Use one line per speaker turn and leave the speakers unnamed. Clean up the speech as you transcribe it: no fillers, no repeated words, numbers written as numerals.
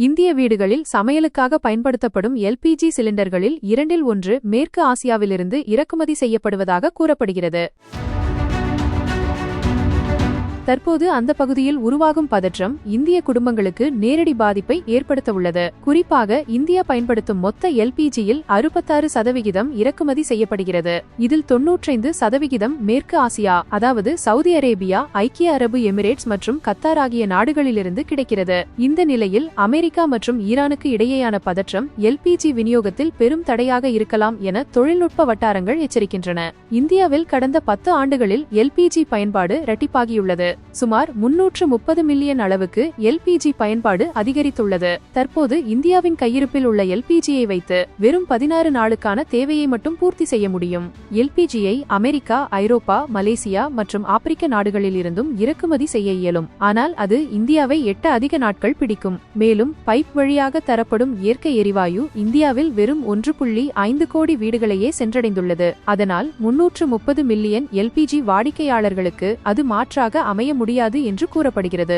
இந்திய வீடுகளில் சமையலுக்காக பயன்படுத்தப்படும் எல்பிஜி சிலிண்டர்களில் 2இல் 1 மேற்கு ஆசியாவிலிருந்து இறக்குமதி செய்யப்படுவதாக கூறப்படுகிறது. தற்போது அந்த பகுதியில் உருவாகும் பதற்றம் இந்திய குடும்பங்களுக்கு நேரடி பாதிப்பை ஏற்படுத்தவுள்ளது. குறிப்பாக இந்தியா பயன்படுத்தும் மொத்த எல்பிஜியில் 66% இறக்குமதி செய்யப்படுகிறது. இதில் 95% மேற்கு ஆசியா, அதாவது சவுதி அரேபியா, ஐக்கிய அரபு எமிரேட்ஸ் மற்றும் கத்தார் ஆகிய நாடுகளிலிருந்து கிடைக்கிறது. இந்த நிலையில் அமெரிக்கா மற்றும் ஈரானுக்கு இடையேயான பதற்றம் எல்பிஜி விநியோகத்தில் பெரும் தடையாக இருக்கலாம் என தொழில்நுட்ப வட்டாரங்கள் எச்சரிக்கின்றன. இந்தியாவில் கடந்த 10 ஆண்டுகளில் எல்பிஜி பயன்பாடு இரட்டிப்பாகியுள்ளது. சுமார் 330 மில்லியன் அளவுக்கு எல்பிஜி பயன்பாடு அதிகரித்துள்ளது. தற்போது இந்தியாவின் கையிருப்பில் உள்ள எல்பிஜியை வைத்து வெறும் 16 நாளுக்கான தேவையை மட்டும் பூர்த்தி செய்ய முடியும். எல்பிஜியை அமெரிக்கா, ஐரோப்பா, மலேசியா மற்றும் ஆப்பிரிக்க நாடுகளில் இருந்தும் இறக்குமதி செய்ய இயலும். ஆனால் அது இந்தியாவை எட்ட அதிக நாட்கள் பிடிக்கும். மேலும் பைப் வழியாக தரப்படும் இயற்கை எரிவாயு இந்தியாவில் வெறும் 1.5 கோடி வீடுகளையே சென்றடைந்துள்ளது. அதனால் 330 மில்லியன் எல்பிஜி வாடிக்கையாளர்களுக்கு அது மாற்றாக அமைய முடியாது என்று கூறப்படுகிறது.